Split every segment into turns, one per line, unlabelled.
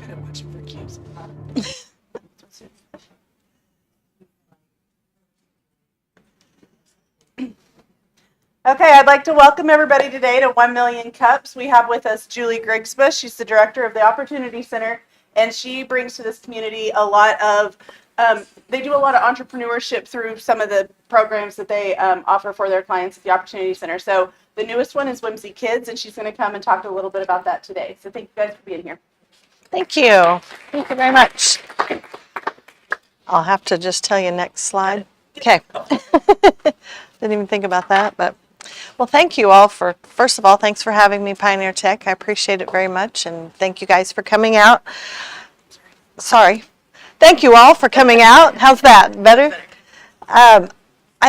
good watching for cues. Okay, I'd like to welcome everybody today to 1 Million Cups. We have with us Julie Grigsba. She's the director of the Opportunity Center, and she brings to this community a lot of, they do a lot of entrepreneurship through some of the programs that they offer for their clients at the Opportunity Center. So the newest one is Whimsy Kids, and she's going to come and talk a little bit about that today. So thank you guys for being here.
Thank you. Thank you very much. I'll have to just tell you next slide. Okay. Didn't even think about that, but well, thank you all for, first of all, thanks for having me, Pioneer Tech. I appreciate it very much, and thank you guys for coming out. Sorry. Thank you all for coming out. How's that? Better? I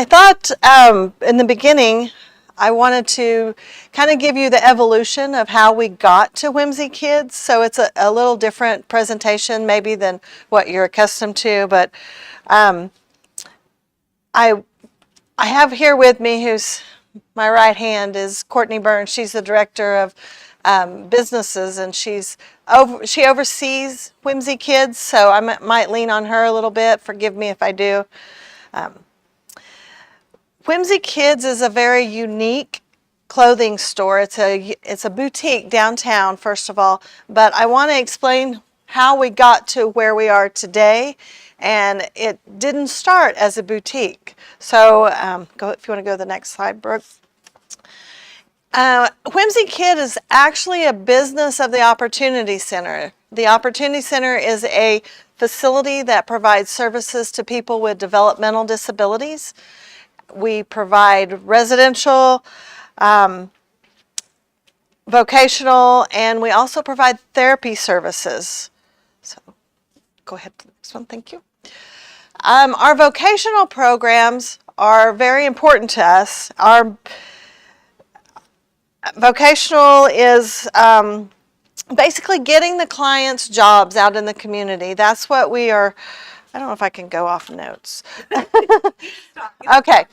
thought in the beginning, I wanted to kind of give you the evolution of how we got to Whimsy Kids. So it's a little different presentation maybe than what you're accustomed to, but I have here with me, who's my right hand, is Courtney Burns. She's the director of businesses, and she oversees Whimsy Kids, so I might lean on her a little bit. Forgive me if I do. Whimsy Kids is a very unique clothing store. It's a boutique downtown, first of all, but I want to explain how we got to where we are today, and it didn't start as a boutique. So if you want to go to the next slide, Brooke. Whimsy Kid is actually a business of the Opportunity Center. The Opportunity Center is a facility that provides services to people with developmental disabilities. We provide residential, vocational, and we also provide therapy services. So go ahead to the next one, thank you. Our vocational programs are very important to us. Our vocational is basically getting the clients jobs out in the community. That's what we are. I don't know if I can go off notes. Okay.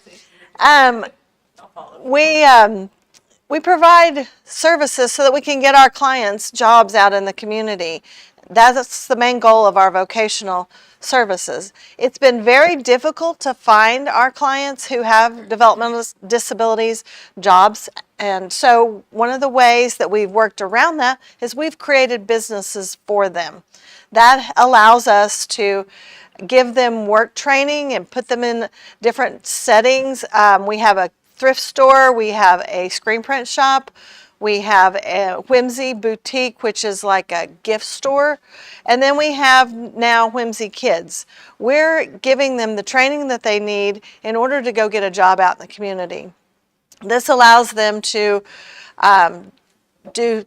We provide services so that we can get our clients jobs out in the community. That's the main goal of our vocational services. It's been very difficult to find our clients who have developmental disabilities jobs, and so one of the ways that we've worked around that is we've created businesses for them. That allows us to give them work training and put them in different settings. We have a thrift store, we have a screen print shop, we have a Whimsy Boutique, which is like a gift store, and then we have now Whimsy Kids. We're giving them the training that they need in order to go get a job out in the community. This allows them to do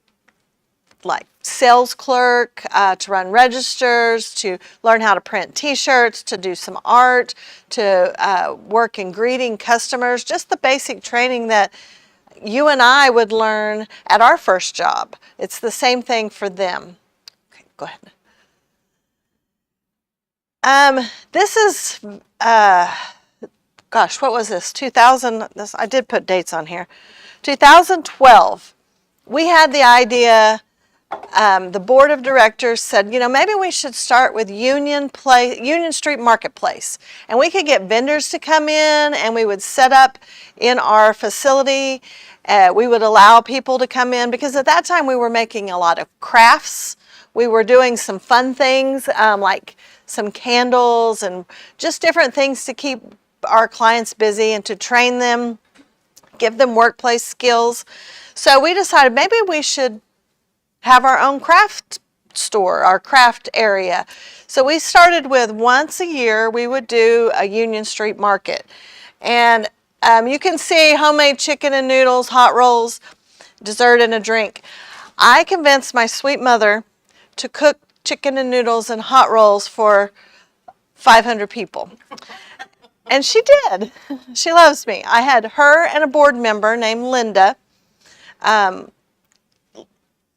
like sales clerk, to run registers, to learn how to print t-shirts, to do some art, to work in greeting customers, just the basic training that you and I would learn at our first job. It's the same thing for them. Okay, go ahead. This is, gosh, what was this? 2000, I did put dates on here. 2012, we had the idea. The board of directors said, you know, maybe we should start with Union Street Marketplace, and we could get vendors to come in, and we would set up in our facility. We would allow people to come in, because at that time we were making a lot of crafts. We were doing some fun things like some candles and just different things to keep our clients busy and to train them, give them workplace skills. So we decided maybe we should have our own craft store, our craft area. So we started with once a year we would do a Union Street Market. And you can see homemade chicken and noodles, hot rolls, dessert, and a drink. I convinced my sweet mother to cook chicken and noodles and hot rolls for 500 people. And she did. She loves me. I had her and a board member named Linda.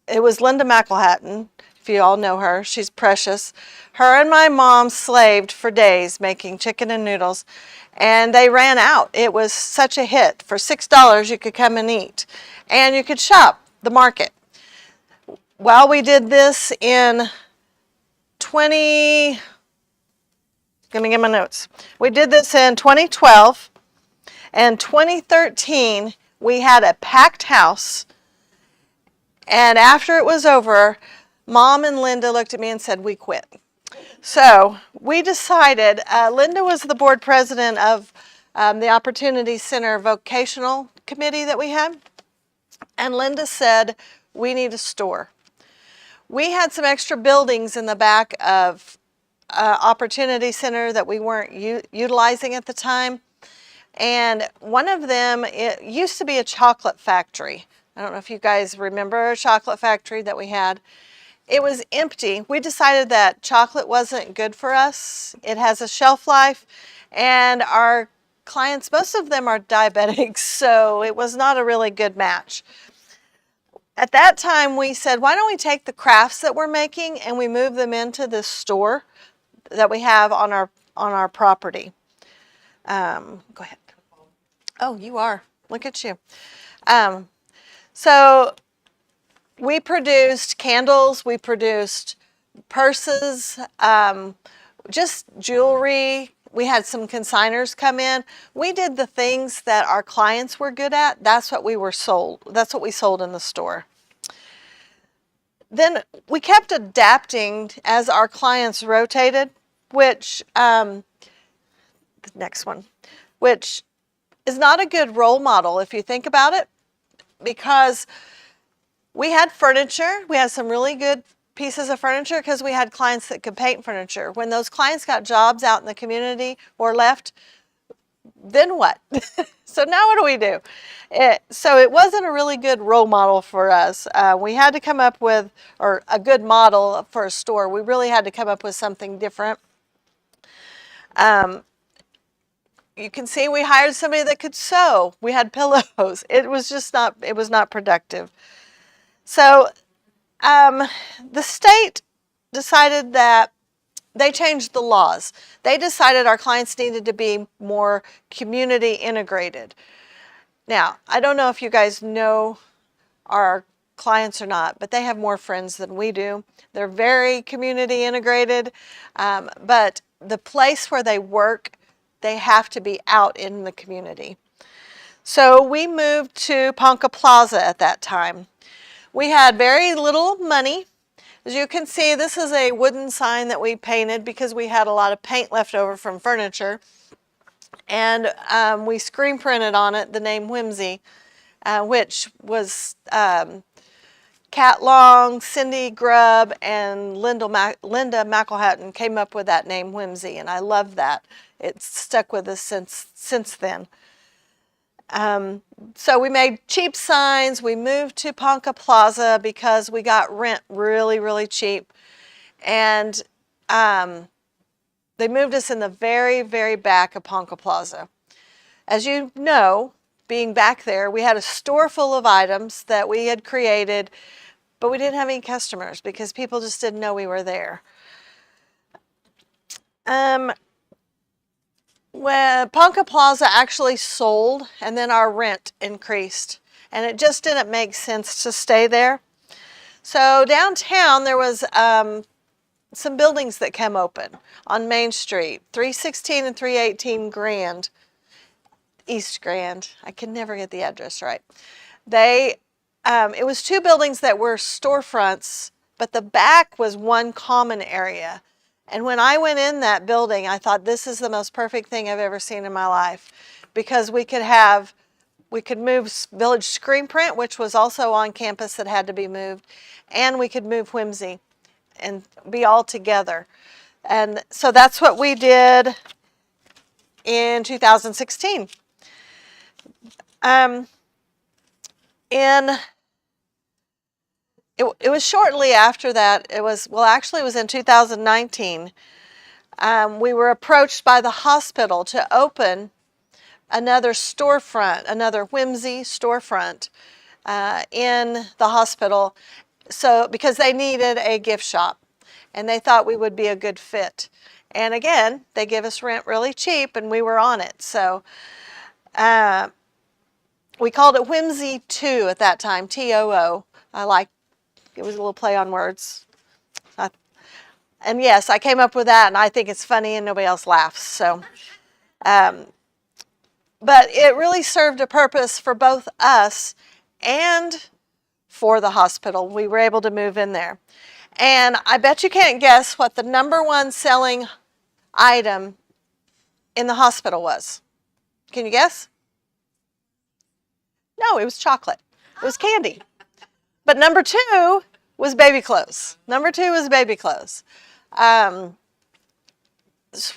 It was Linda McElhatton, if you all know her. She's precious. Her and my mom slaved for days making chicken and noodles, and they ran out. It was such a hit. For $6, you could come and eat, and you could shop the market. While we did this in let me get my notes. We did this in 2012. And 2013, we had a packed house. And after it was over, Mom and Linda looked at me and said, we quit. So we decided, Linda was the board president of the Opportunity Center Vocational Committee that we had. And Linda said, we need a store. We had some extra buildings in the back of Opportunity Center that we weren't utilizing at the time. And one of them, it used to be a chocolate factory. I don't know if you guys remember a chocolate factory that we had. It was empty. We decided that chocolate wasn't good for us. It has a shelf life, and our clients, most of them are diabetics, so it was not a really good match. At that time, we said, why don't we take the crafts that we're making and we move them into this store that we have on our property. Go ahead. Oh, you are. Look at you. So we produced candles, we produced purses, just jewelry. We had some consigners come in. We did the things that our clients were good at. That's what we sold in the store. Then we kept adapting as our clients rotated, which, the next one, which is not a good role model if you think about it, because we had furniture. We had some really good pieces of furniture because we had clients that could paint furniture. When those clients got jobs out in the community or left, then what? So now what do we do? So it wasn't a really good role model for us. We had to come up with, or a good model for a store. We really had to come up with something different. You can see we hired somebody that could sew. We had pillows. It was just not, it was not productive. So the state decided that they changed the laws. They decided our clients needed to be more community integrated. Now, I don't know if you guys know our clients or not, but they have more friends than we do. They're very community integrated, but the place where they work, they have to be out in the community. So we moved to Ponca Plaza at that time. We had very little money. As you can see, this is a wooden sign that we painted because we had a lot of paint left over from furniture. And we screen printed on it the name Whimsy, which was Cat Long, Cindy Grubb, and Linda McElhatton came up with that name Whimsy, and I love that. It's stuck with us since then. So we made cheap signs. We moved to Ponca Plaza because we got rent really, really cheap. And they moved us in the very, very back of Ponca Plaza. As you know, being back there, we had a store full of items that we had created, but we didn't have any customers because people just didn't know we were there. When Ponca Plaza actually sold, and then our rent increased, and it just didn't make sense to stay there. So downtown there was some buildings that came open on Main Street, 316 and 318 Grand, East Grand. I can never get the address right. It was two buildings that were storefronts, but the back was one common area. And when I went in that building, I thought this is the most perfect thing I've ever seen in my life, because we could move Village Screen Print, which was also on campus that had to be moved, and we could move Whimsy and be all together. And so that's what we did in 2016. It was shortly after that. It was in 2019. We were approached by the hospital to open another storefront, another Whimsy storefront in the hospital, because they needed a gift shop and they thought we would be a good fit. And again, they give us rent really cheap and we were on it. So we called it Whimsy 2 at that time, T-O-O. It was a little play on words. And yes, I came up with that, and I think it's funny, and nobody else laughs. So, but it really served a purpose for both us and for the hospital. We were able to move in there. And I bet you can't guess what the number one selling item in the hospital was. Can you guess? No, it was chocolate. It was candy. But number two was baby clothes. Number two was baby clothes.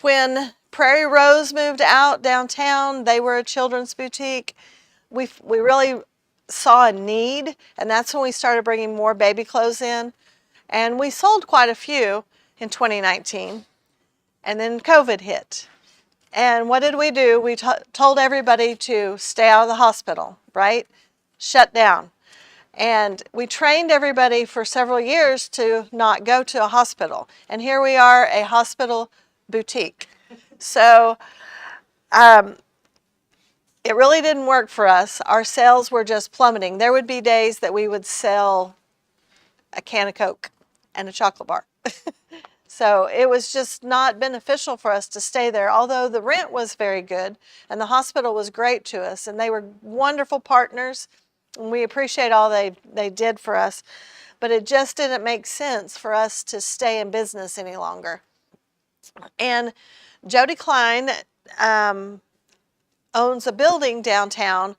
When Prairie Rose moved out downtown, they were a children's boutique. We really saw a need, and that's when we started bringing more baby clothes in. And we sold quite a few in 2019. And then COVID hit. And what did we do? We told everybody to stay out of the hospital, right? Shut down. And we trained everybody for several years to not go to a hospital. And here we are, a hospital boutique. So it really didn't work for us. Our sales were just plummeting. There would be days that we would sell a can of Coke and a chocolate bar. So it was just not beneficial for us to stay there, although the rent was very good and the hospital was great to us and they were wonderful partners and we appreciate all they did for us. But it just didn't make sense for us to stay in business any longer. And Jody Klein owns a building downtown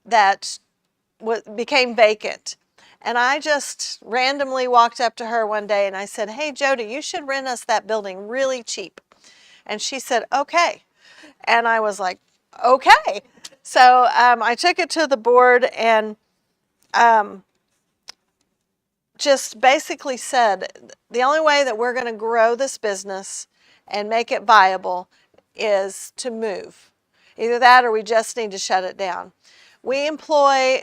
that became vacant. And I just randomly walked up to her one day and I said, "Hey, Jody, you should rent us that building really cheap." And she said, "Okay." And I was like, "Okay." So I took it to the board and just basically said, the only way that we're going to grow this business and make it viable is to move. Either that or we just need to shut it down. We employ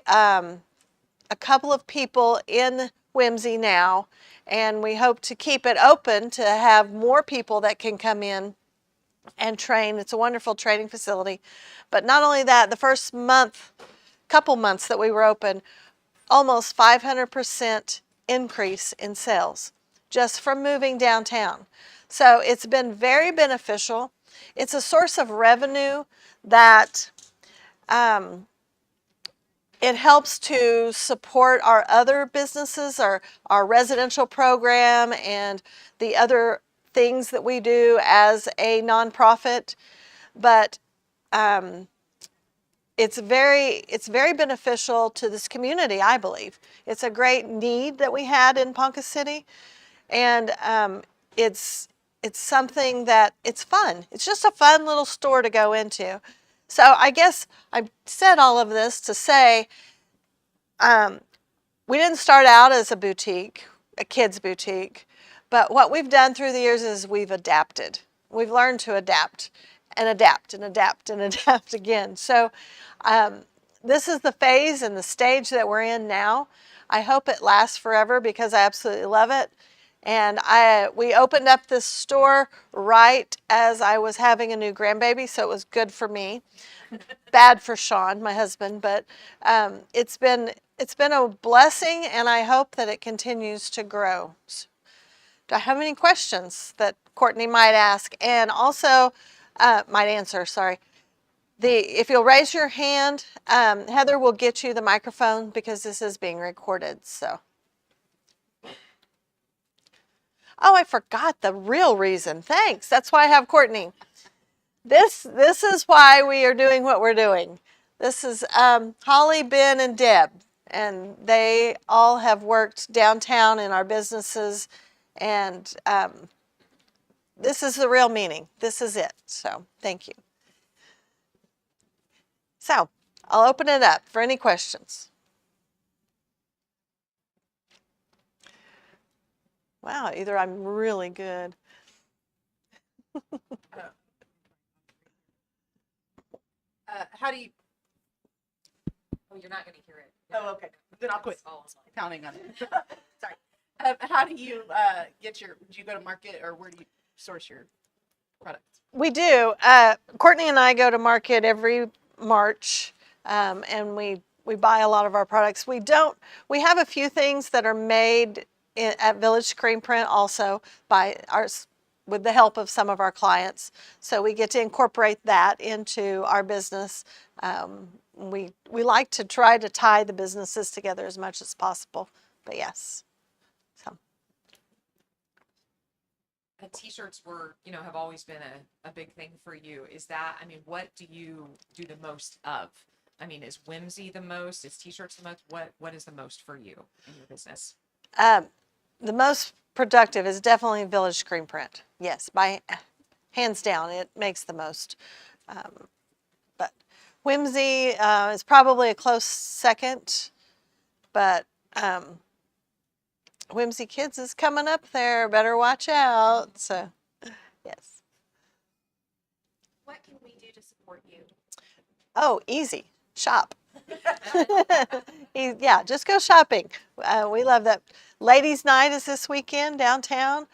a couple of people in Whimsy now, and we hope to keep it open to have more people that can come in and train. It's a wonderful training facility. But not only that, the first couple months that we were open, almost 500% increase in sales just from moving downtown. So it's been very beneficial. It's a source of revenue that it helps to support our other businesses, our residential program, and the other things that we do as a nonprofit. But it's very beneficial to this community, I believe. It's a great need that we had in Ponca City, and it's something that it's fun. It's just a fun little store to go into. So I guess I said all of this to say we didn't start out as a boutique, a kids boutique, but what we've done through the years is we've adapted. We've learned to adapt and adapt and adapt and adapt again. So this is the phase and the stage that we're in now. I hope it lasts forever because I absolutely love it. And we opened up this store right as I was having a new grandbaby, so it was good for me. Bad for Sean, my husband, but it's been a blessing, and I hope that it continues to grow. Do I have any questions that Courtney might ask, and also might answer? Sorry. If you'll raise your hand, Heather will get you the microphone because this is being recorded. So. Oh, I forgot the real reason. Thanks. That's why I have Courtney. This is why we are doing what we're doing. This is Holly, Ben, and Deb, and they all have worked downtown in our businesses, and this is the real meaning. This is it. So thank you. So I'll open it up for any questions. Wow, either I'm really good.
How do you?
Oh, you're not going to hear it.
Oh, okay. Then I'll quit
It's all online.
counting on it. Sorry. How do you get your? Do you go to market or where do you source your products?
We do. Courtney and I go to market every March, and we buy a lot of our products. We have a few things that are made at Village Screen Print also by with the help of some of our clients. So we get to incorporate that into our business. We like to try to tie the businesses together as much as possible. But yes, so.
T-shirts were, have always been a big thing for you. Is that, what do you do the most of? Is Whimsy the most? Is T-shirts the most? What is the most for you in your business?
The most productive is definitely Village Screen Print. Yes, by hands down, it makes the most. But Whimsy is probably a close second, but Whimsy Kids is coming up there. Better watch out. So, yes.
What can we do to support you?
Oh, easy. Shop. Yeah, just go shopping. We love that. Ladies' Night is this weekend downtown.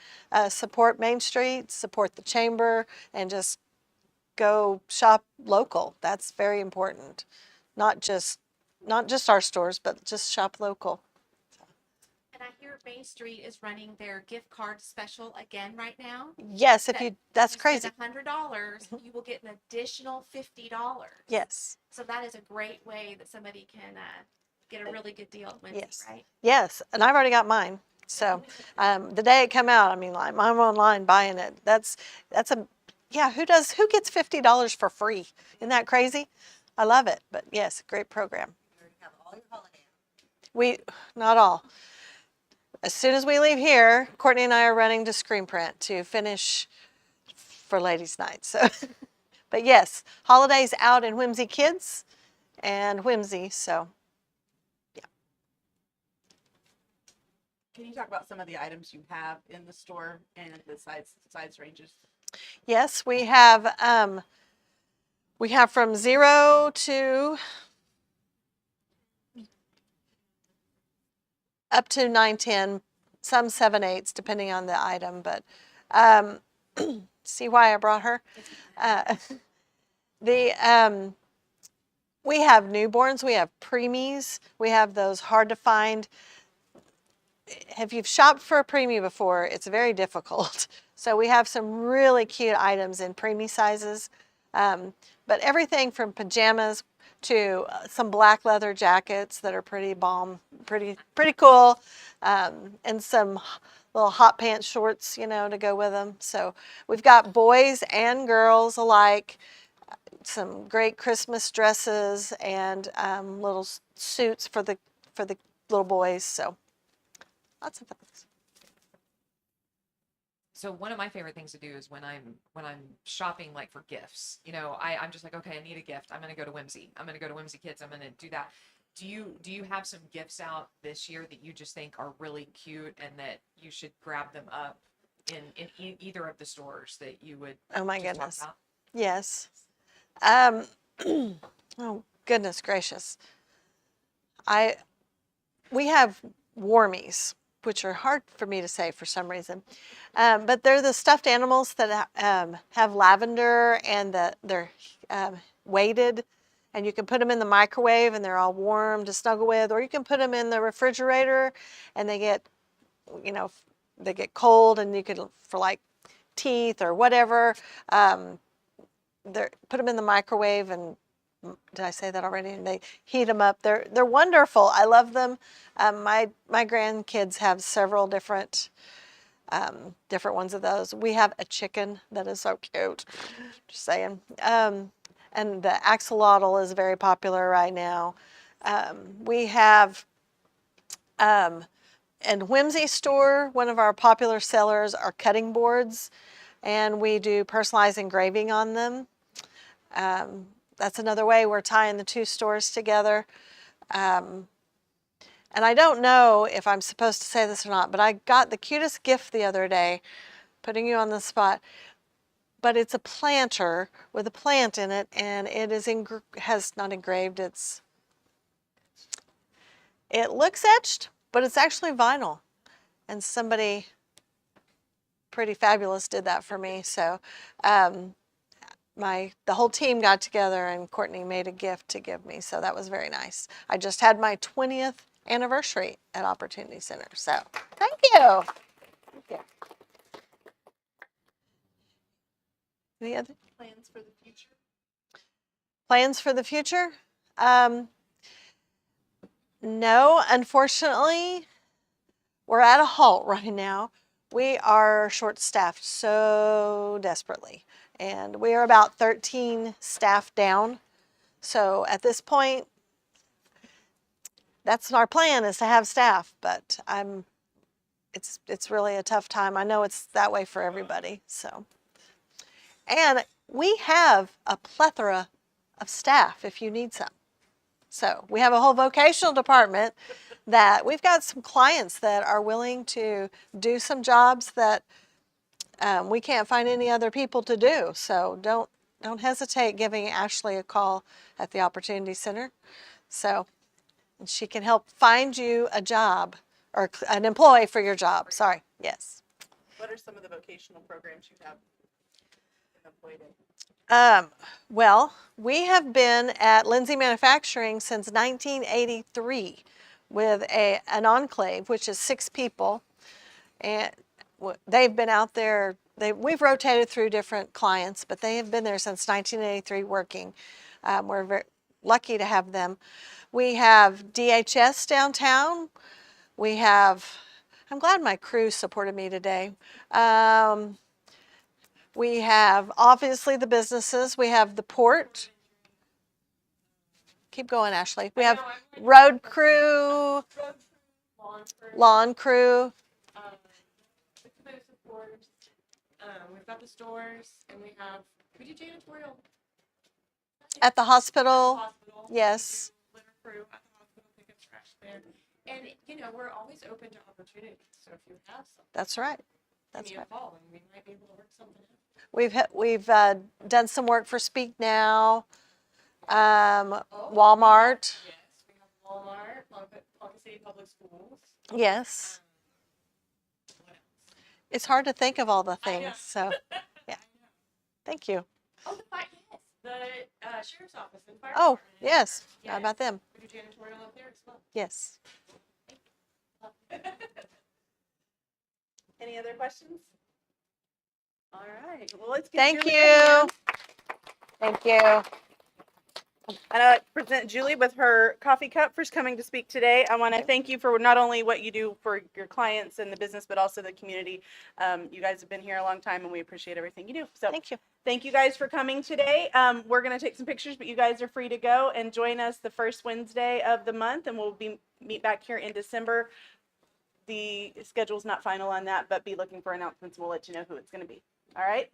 Support Main Street, support the chamber, and just go shop local. That's very important. Not just our stores, but just shop local.
And I hear Main Street is running their gift card special again right now.
Yes, that's crazy.
$100, you will get an additional $50.
Yes.
So that is a great way that somebody can get a really good deal at Whimsy,
Yes.
right?
Yes, and I've already got mine. So the day it come out, like I'm online buying it. That's yeah. Who gets $50 for free? Isn't that crazy? I love it. But yes, great program.
You already have all your holiday.
We not all. As soon as we leave here, Courtney and I are running to Screen Print to finish for Ladies' Night. So, but yes, holidays out in Whimsy Kids and Whimsy. So.
Can you talk about some of the items you have in the store and the size ranges?
Yes, we have from 0 to up to 9, 10, some 7, 8s, depending on the item. But see why I brought her? We have newborns, we have preemies, we have those hard to find. If you've shopped for a preemie before, it's very difficult. So we have some really cute items in preemie sizes, but everything from pajamas to some black leather jackets that are pretty bomb, pretty cool, and some little hot pants shorts, to go with them. So we've got boys and girls alike, some great Christmas dresses and little suits for the little boys. So. Lots of things.
So one of my favorite things to do is when I'm shopping like for gifts, I'm just like, okay, I need a gift. I'm gonna go to Whimsy. I'm gonna go to Whimsy Kids. I'm gonna do that. Do you have some gifts out this year that you just think are really cute and that you should grab them up in either of the stores that you would?
Oh my
just talk
goodness.
about?
Yes. Oh goodness gracious. We have warmies, which are hard for me to say for some reason. But they're the stuffed animals that have lavender and they're weighted, and you can put them in the microwave and they're all warm to snuggle with, or you can put them in the refrigerator and they get cold, and you could, for like teeth or whatever, put them in the microwave and did I say that already? And they heat them up. They're wonderful. I love them. My grandkids have several different ones of those. We have a chicken that is so cute. Just saying. And the axolotl is very popular right now. We have in Whimsy store, one of our popular sellers are cutting boards, and we do personalized engraving on them. That's another way we're tying the two stores together. And I don't know if I'm supposed to say this or not, but I got the cutest gift the other day, putting you on the spot. But it's a planter with a plant in it, and it is has not engraved. It looks etched, but it's actually vinyl. And somebody pretty fabulous did that for me. So the whole team got together and Courtney made a gift to give me. So that was very nice. I just had my 20th anniversary at Opportunity Center. So thank you. Thank you. Any other
Plans for the future?
plans for the future? No, unfortunately, we're at a halt right now. We are short-staffed so desperately, and we are about 13 staff down. So at this point, that's our plan, is to have staff, but it's really a tough time. I know it's that way for everybody. So, and we have a plethora of staff if you need some. So we have a whole vocational department that we've got some clients that are willing to do some jobs that we can't find any other people to do. So don't hesitate giving Ashley a call at the Opportunity Center. So and she can help find you a job or an employee for your job. Sorry. Yes.
What are some of the vocational programs you have employed in?
Well, we have been at Lindsay Manufacturing since 1983 with an enclave, which is 6 people. And they've been out there. We've rotated through different clients, but they have been there since 1983 working. We're very lucky to have them. We have DHS downtown. We have, I'm glad my crew supported me today. We have obviously the businesses. We have the port. Keep going, Ashley. We have road crew, lawn crew.
The committed supporters. We've got the stores, and we do janitorial
At the hospital.
hospital.
Yes.
We do litter crew at the hospital, pick up trash there. And, we're always open to opportunities. So if you have something,
That's right.
give
That's
me
right.
a call, and we might be able to work something out.
We've done some work for Speak Now, Walmart.
Yes, we have Walmart, Ponca City Public Schools.
Yes.
What else?
It's hard to think of all the
I know.
things. So, yeah. Thank you.
Oh, the sheriff's office and fire
Oh,
department.
yes.
Yes.
How about them?
We do janitorial up there as well.
Yes.
Any other questions? All right. Well, let's get
Thank
Julie in.
you. Thank you.
And I'd like to present Julie with her coffee cup for coming to speak today. I want to thank you for not only what you do for your clients and the business, but also the community. You guys have been here a long time, and we appreciate everything you do. So
Thank you.
thank you guys for coming today. We're going to take some pictures, but you guys are free to go and join us the first Wednesday of the month, and we'll meet back here in December. The schedule's not final on that, but be looking for announcements. We'll let you know who it's going to be. All right.